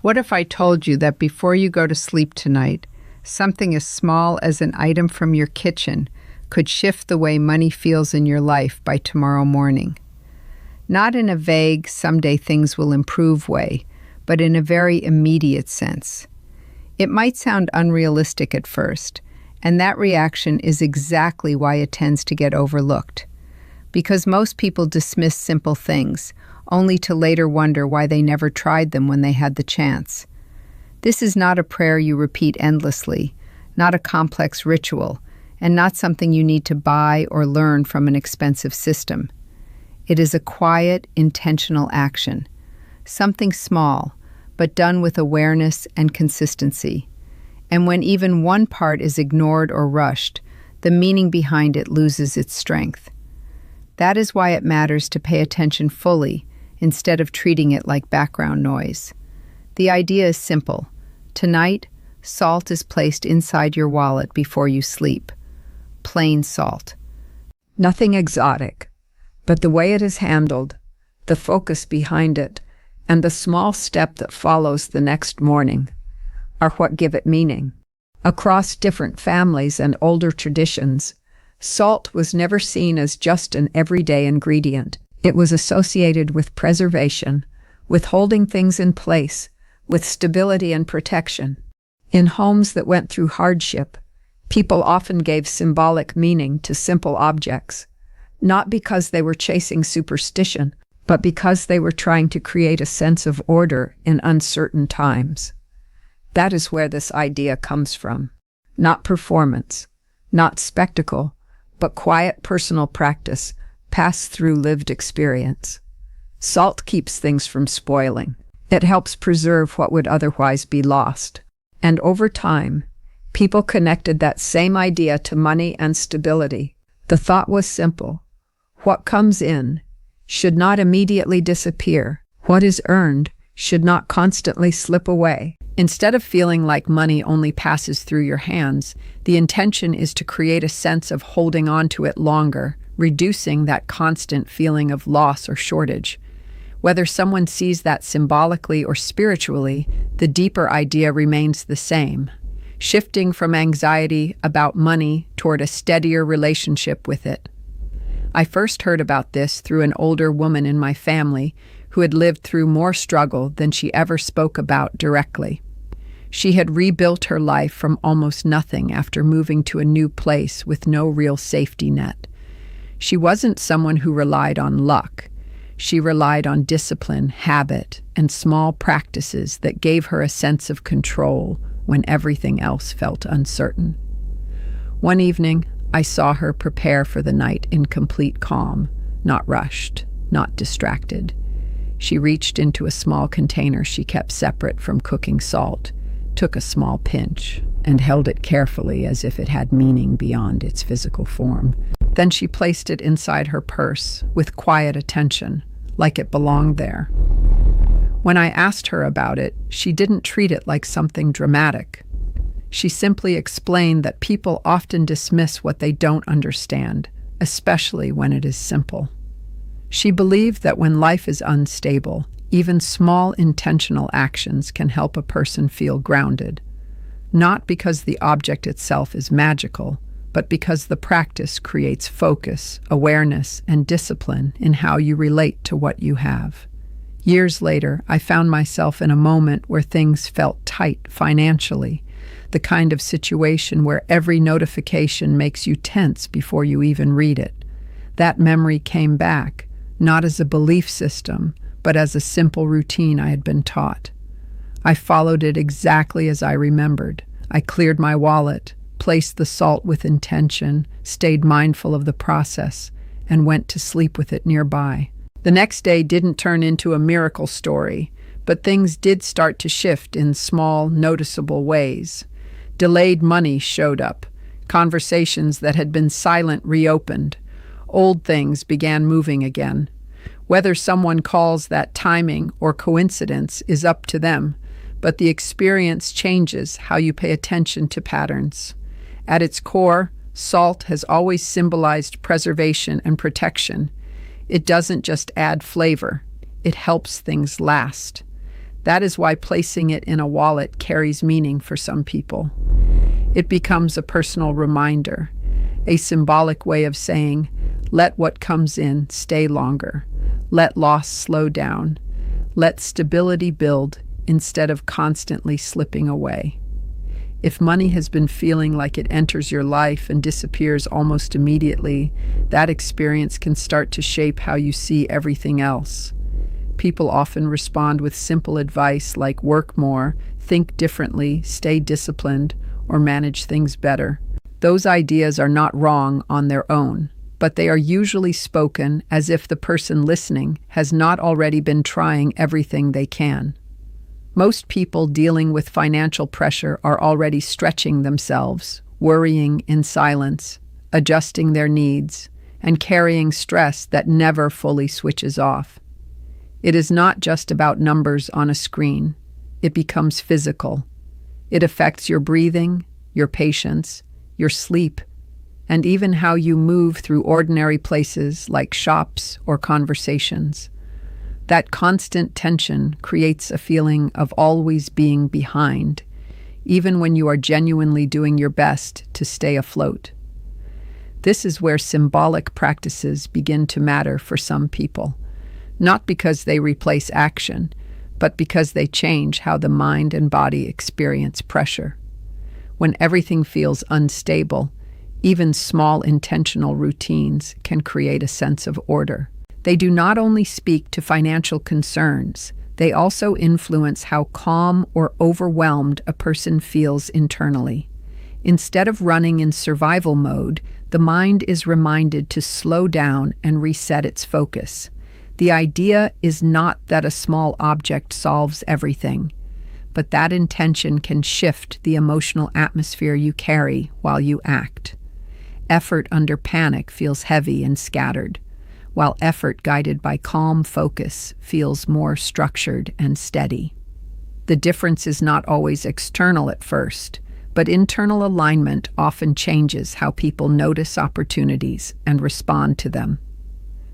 What if I told you that before you go to sleep tonight, something as small as an item from your kitchen could shift the way money feels in your life by tomorrow morning? Not in a vague, someday things will improve way, but in a very immediate sense. It might sound unrealistic at first, and that reaction is exactly why it tends to get overlooked. Because most people dismiss simple things, only to later wonder why they never tried them when they had the chance. This is not a prayer you repeat endlessly, not a complex ritual, and not something you need to buy or learn from an expensive system. It is a quiet, intentional action, something small, but done with awareness and consistency. And when even one part is ignored or rushed, the meaning behind it loses its strength. That is why it matters to pay attention fully instead of treating it like background noise. The idea is simple. Tonight, salt is placed inside your wallet before you sleep. Plain salt. Nothing exotic, but the way it is handled, the focus behind it, and the small step that follows the next morning are what give it meaning. Across different families and older traditions, salt was never seen as just an everyday ingredient. It was associated with preservation, with holding things in place, with stability and protection. In homes that went through hardship, people often gave symbolic meaning to simple objects, not because they were chasing superstition, but because they were trying to create a sense of order in uncertain times. That is where this idea comes from. Not performance, not spectacle, but quiet personal practice passed through lived experience. Salt keeps things from spoiling. It helps preserve what would otherwise be lost. And over time, people connected that same idea to money and stability. The thought was simple. What comes in should not immediately disappear. What is earned should not constantly slip away. Instead of feeling like money only passes through your hands, the intention is to create a sense of holding on to it longer, reducing that constant feeling of loss or shortage. Whether someone sees that symbolically or spiritually, the deeper idea remains the same, shifting from anxiety about money toward a steadier relationship with it. I first heard about this through an older woman in my family who had lived through more struggle than she ever spoke about directly. She had rebuilt her life from almost nothing after moving to a new place with no real safety net. She wasn't someone who relied on luck. She relied on discipline, habit, and small practices that gave her a sense of control when everything else felt uncertain. One evening, I saw her prepare for the night in complete calm, not rushed, not distracted. She reached into a small container she kept separate from cooking salt, took a small pinch, and held it carefully as if it had meaning beyond its physical form. Then she placed it inside her purse with quiet attention, like it belonged there. When I asked her about it, she didn't treat it like something dramatic. She simply explained that people often dismiss what they don't understand, especially when it is simple. She believed that when life is unstable, even small intentional actions can help a person feel grounded, not because the object itself is magical, but because the practice creates focus, awareness, and discipline in how you relate to what you have. Years later, I found myself in a moment where things felt tight financially, the kind of situation where every notification makes you tense before you even read it. That memory came back, not as a belief system, but as a simple routine I had been taught. I followed it exactly as I remembered. I cleared my wallet, placed the salt with intention, stayed mindful of the process, and went to sleep with it nearby. The next day didn't turn into a miracle story, but things did start to shift in small, noticeable ways. Delayed money showed up. Conversations that had been silent reopened. Old things began moving again. Whether someone calls that timing or coincidence is up to them, but the experience changes how you pay attention to patterns. At its core, salt has always symbolized preservation and protection. It doesn't just add flavor, it helps things last. That is why placing it in a wallet carries meaning for some people. It becomes a personal reminder, a symbolic way of saying, let what comes in stay longer, let loss slow down, let stability build instead of constantly slipping away. If money has been feeling like it enters your life and disappears almost immediately, that experience can start to shape how you see everything else. People often respond with simple advice like work more, think differently, stay disciplined, or manage things better. Those ideas are not wrong on their own, but they are usually spoken as if the person listening has not already been trying everything they can. Most people dealing with financial pressure are already stretching themselves, worrying in silence, adjusting their needs, and carrying stress that never fully switches off. It is not just about numbers on a screen. It becomes physical. It affects your breathing, your patience, your sleep, and even how you move through ordinary places like shops or conversations. That constant tension creates a feeling of always being behind, even when you are genuinely doing your best to stay afloat. This is where symbolic practices begin to matter for some people, not because they replace action, but because they change how the mind and body experience pressure. When everything feels unstable, even small intentional routines can create a sense of order. They do not only speak to financial concerns, they also influence how calm or overwhelmed a person feels internally. Instead of running in survival mode, the mind is reminded to slow down and reset its focus. The idea is not that a small object solves everything, but that intention can shift the emotional atmosphere you carry while you act. Effort under panic feels heavy and scattered, while effort guided by calm focus feels more structured and steady. The difference is not always external at first, but internal alignment often changes how people notice opportunities and respond to them.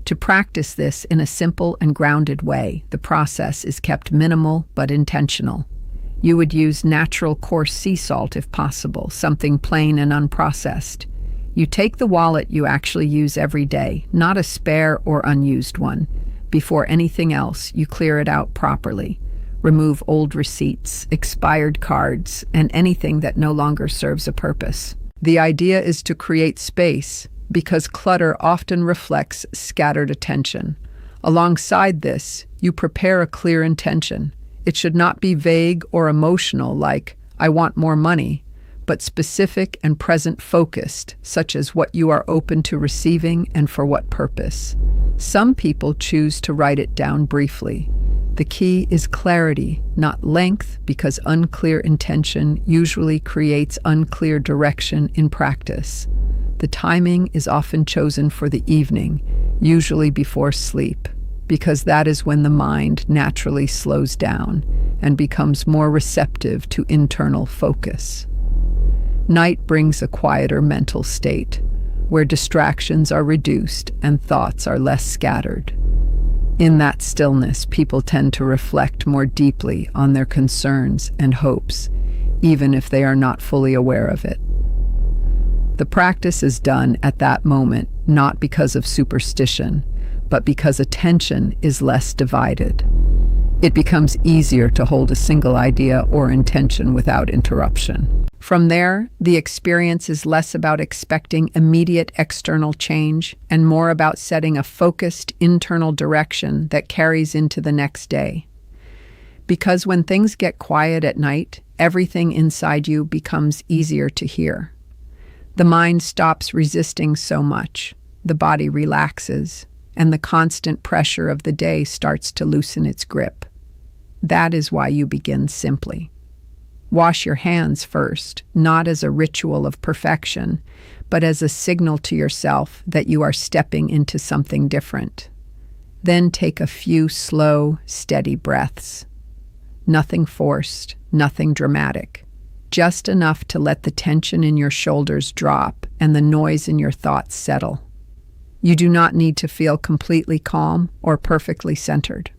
To practice this in a simple and grounded way, the process is kept minimal but intentional. You would use natural coarse sea salt if possible, something plain and unprocessed. You take the wallet you actually use every day, not a spare or unused one. Before anything else, you clear it out properly. Remove old receipts, expired cards, and anything that no longer serves a purpose. The idea is to create space, because clutter often reflects scattered attention. Alongside this, you prepare a clear intention. It should not be vague or emotional like, I want more money, but specific and present-focused, such as what you are open to receiving and for what purpose. Some people choose to write it down briefly. The key is clarity, not length, because unclear intention usually creates unclear direction in practice. The timing is often chosen for the evening, usually before sleep, because that is when the mind naturally slows down and becomes more receptive to internal focus. Night brings a quieter mental state, where distractions are reduced and thoughts are less scattered. In that stillness, people tend to reflect more deeply on their concerns and hopes, even if they are not fully aware of it. The practice is done at that moment, not because of superstition, but because attention is less divided. It becomes easier to hold a single idea or intention without interruption. From there, the experience is less about expecting immediate external change and more about setting a focused internal direction that carries into the next day. Because when things get quiet at night, everything inside you becomes easier to hear. The mind stops resisting so much, the body relaxes, and the constant pressure of the day starts to loosen its grip. That is why you begin simply. Wash your hands first, not as a ritual of perfection, but as a signal to yourself that you are stepping into something different. Then take a few slow, steady breaths. Nothing forced, nothing dramatic. Just enough to let the tension in your shoulders drop and the noise in your thoughts settle. You do not need to feel completely calm or perfectly centered.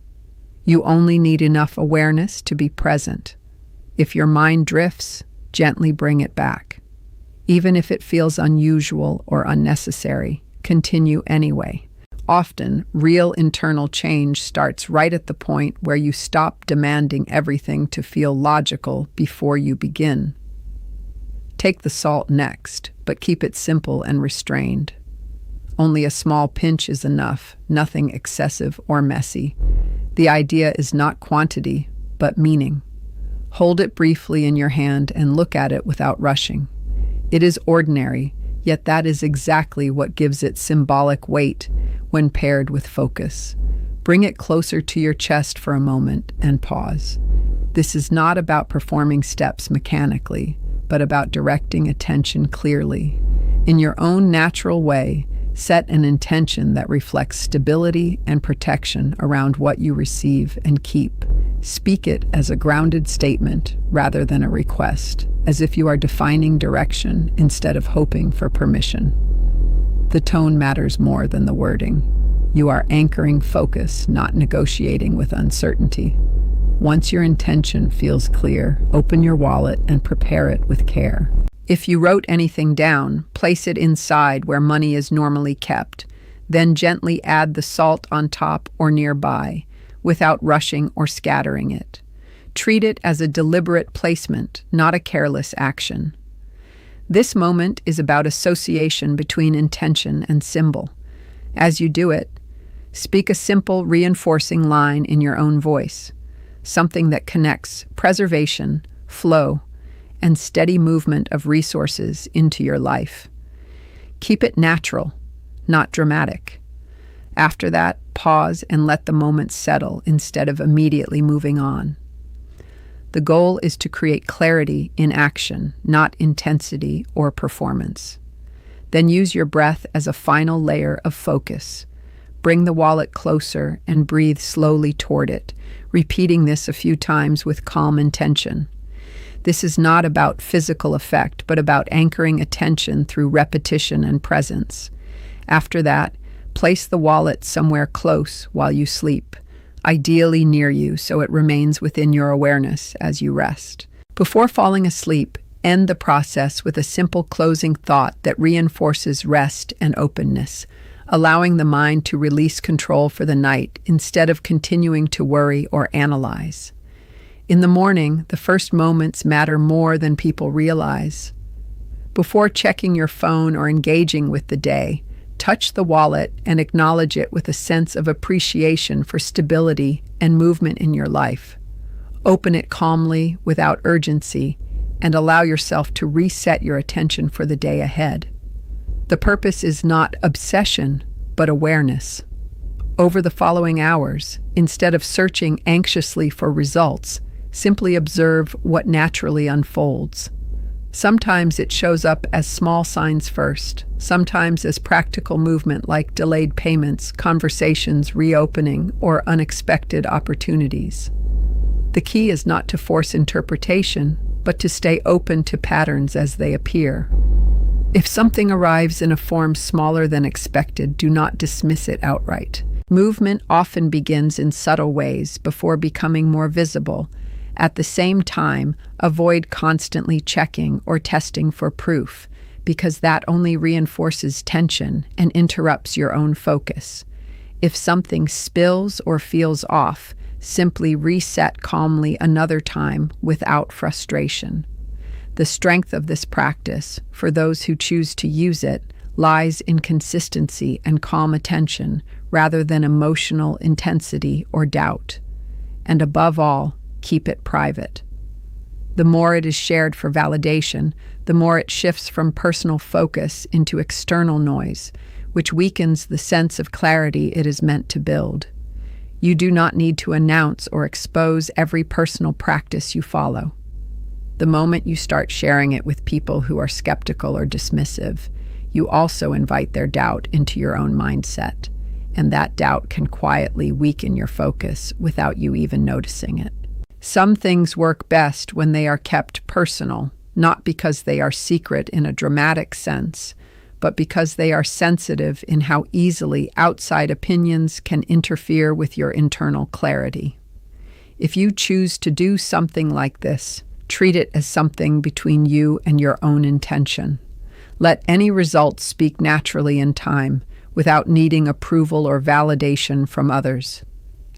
You only need enough awareness to be present. If your mind drifts, gently bring it back. Even if it feels unusual or unnecessary, continue anyway. Often, real internal change starts right at the point where you stop demanding everything to feel logical before you begin. Take the salt next, but keep it simple and restrained. Only a small pinch is enough, nothing excessive or messy. The idea is not quantity, but meaning. Hold it briefly in your hand and look at it without rushing. It is ordinary, yet that is exactly what gives it symbolic weight when paired with focus. Bring it closer to your chest for a moment and pause. This is not about performing steps mechanically, but about directing attention clearly. In your own natural way, set an intention that reflects stability and protection around what you receive and keep. Speak it as a grounded statement rather than a request, as if you are defining direction instead of hoping for permission. The tone matters more than the wording. You are anchoring focus, not negotiating with uncertainty. Once your intention feels clear, open your wallet and prepare it with care. If you wrote anything down, place it inside where money is normally kept. Then gently add the salt on top or nearby, without rushing or scattering it. Treat it as a deliberate placement, not a careless action. This moment is about association between intention and symbol. As you do it, speak a simple reinforcing line in your own voice, something that connects preservation, flow, and steady movement of resources into your life. Keep it natural, not dramatic. After that, pause and let the moment settle instead of immediately moving on. The goal is to create clarity in action, not intensity or performance. Then use your breath as a final layer of focus. Bring the wallet closer and breathe slowly toward it, repeating this a few times with calm intention. This is not about physical effect, but about anchoring attention through repetition and presence. After that, place the wallet somewhere close while you sleep, ideally near you so it remains within your awareness as you rest. Before falling asleep, end the process with a simple closing thought that reinforces rest and openness, allowing the mind to release control for the night instead of continuing to worry or analyze. In the morning, the first moments matter more than people realize. Before checking your phone or engaging with the day, touch the wallet and acknowledge it with a sense of appreciation for stability and movement in your life. Open it calmly, without urgency, and allow yourself to reset your attention for the day ahead. The purpose is not obsession, but awareness. Over the following hours, instead of searching anxiously for results, simply observe what naturally unfolds. Sometimes it shows up as small signs first, sometimes as practical movement like delayed payments, conversations reopening, or unexpected opportunities. The key is not to force interpretation, but to stay open to patterns as they appear. If something arrives in a form smaller than expected, do not dismiss it outright. Movement often begins in subtle ways before becoming more visible. At the same time, avoid constantly checking or testing for proof, because that only reinforces tension and interrupts your own focus. If something spills or feels off, simply reset calmly another time without frustration. The strength of this practice, for those who choose to use it, lies in consistency and calm attention rather than emotional intensity or doubt. And above all, keep it private. The more it is shared for validation, the more it shifts from personal focus into external noise, which weakens the sense of clarity it is meant to build. You do not need to announce or expose every personal practice you follow. The moment you start sharing it with people who are skeptical or dismissive, you also invite their doubt into your own mindset, and that doubt can quietly weaken your focus without you even noticing it. Some things work best when they are kept personal, not because they are secret in a dramatic sense, but because they are sensitive in how easily outside opinions can interfere with your internal clarity. If you choose to do something like this, treat it as something between you and your own intention. Let any results speak naturally in time, without needing approval or validation from others.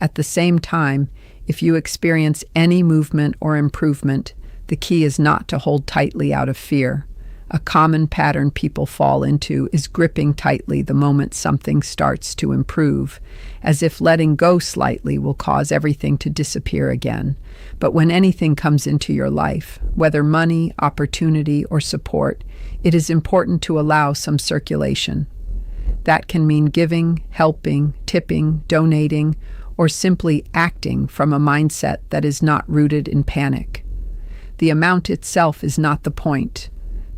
At the same time, if you experience any movement or improvement, the key is not to hold tightly out of fear. A common pattern people fall into is gripping tightly the moment something starts to improve, as if letting go slightly will cause everything to disappear again. But when anything comes into your life, whether money, opportunity, or support, it is important to allow some circulation. That can mean giving, helping, tipping, donating, or simply acting from a mindset that is not rooted in panic. The amount itself is not the point.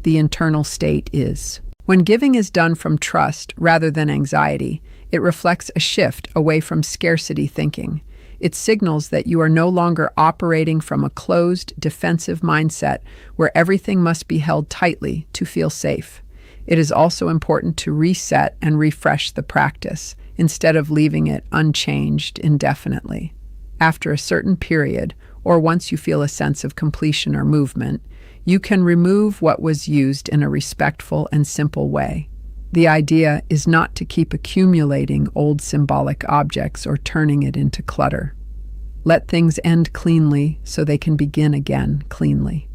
The internal state is. When giving is done from trust rather than anxiety, it reflects a shift away from scarcity thinking. It signals that you are no longer operating from a closed, defensive mindset where everything must be held tightly to feel safe. It is also important to reset and refresh the practice instead of leaving it unchanged indefinitely. After a certain period, or once you feel a sense of completion or movement, you can remove what was used in a respectful and simple way. The idea is not to keep accumulating old symbolic objects or turning it into clutter. Let things end cleanly so they can begin again cleanly.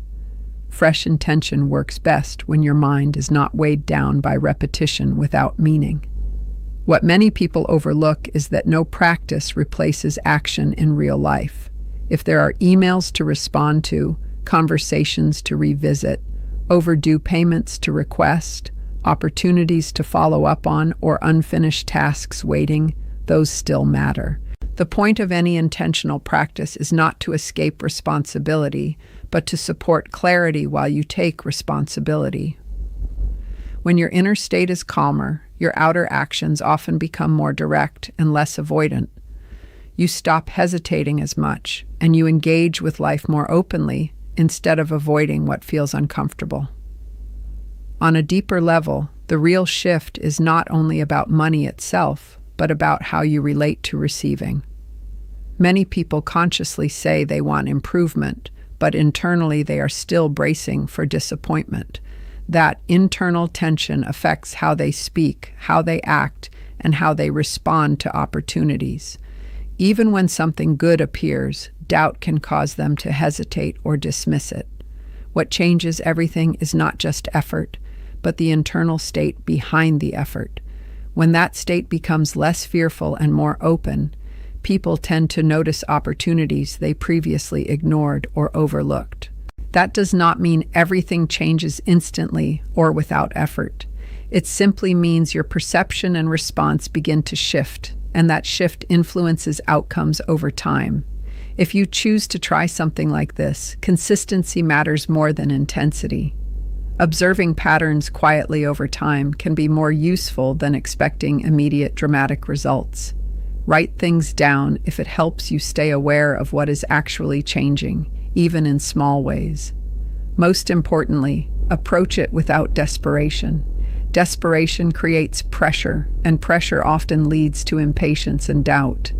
Fresh intention works best when your mind is not weighed down by repetition without meaning. What many people overlook is that no practice replaces action in real life. If there are emails to respond to, conversations to revisit, overdue payments to request, opportunities to follow up on, or unfinished tasks waiting, those still matter. The point of any intentional practice is not to escape responsibility, but to support clarity while you take responsibility. When your inner state is calmer, your outer actions often become more direct and less avoidant. You stop hesitating as much, and you engage with life more openly instead of avoiding what feels uncomfortable. On a deeper level, the real shift is not only about money itself, but about how you relate to receiving. Many people consciously say they want improvement, but internally they are still bracing for disappointment. That internal tension affects how they speak, how they act, and how they respond to opportunities. Even when something good appears, doubt can cause them to hesitate or dismiss it. What changes everything is not just effort, but the internal state behind the effort. When that state becomes less fearful and more open, people tend to notice opportunities they previously ignored or overlooked. That does not mean everything changes instantly or without effort. It simply means your perception and response begin to shift, and that shift influences outcomes over time. If you choose to try something like this, consistency matters more than intensity. Observing patterns quietly over time can be more useful than expecting immediate dramatic results. Write things down if it helps you stay aware of what is actually changing, even in small ways. Most importantly, approach it without desperation. Desperation creates pressure, and pressure often leads to impatience and doubt.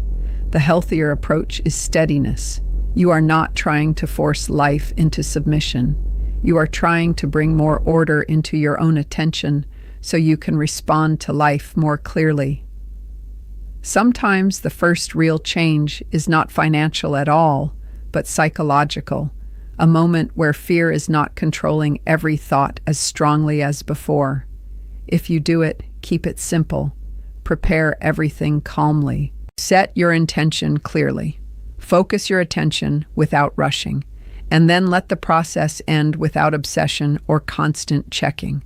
The healthier approach is steadiness. You are not trying to force life into submission. You are trying to bring more order into your own attention so you can respond to life more clearly. Sometimes the first real change is not financial at all, but psychological, a moment where fear is not controlling every thought as strongly as before. If you do it, keep it simple. Prepare everything calmly. Set your intention clearly. Focus your attention without rushing, and then let the process end without obsession or constant checking.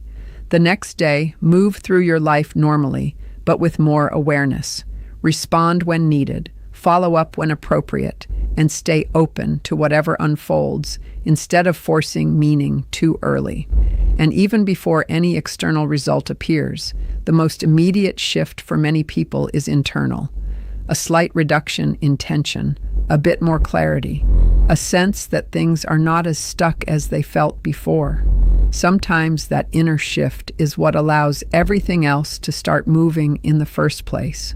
The next day, move through your life normally, but with more awareness. Respond when needed, follow up when appropriate, and stay open to whatever unfolds instead of forcing meaning too early. And even before any external result appears, the most immediate shift for many people is internal. A slight reduction in tension, a bit more clarity, a sense that things are not as stuck as they felt before. Sometimes that inner shift is what allows everything else to start moving in the first place.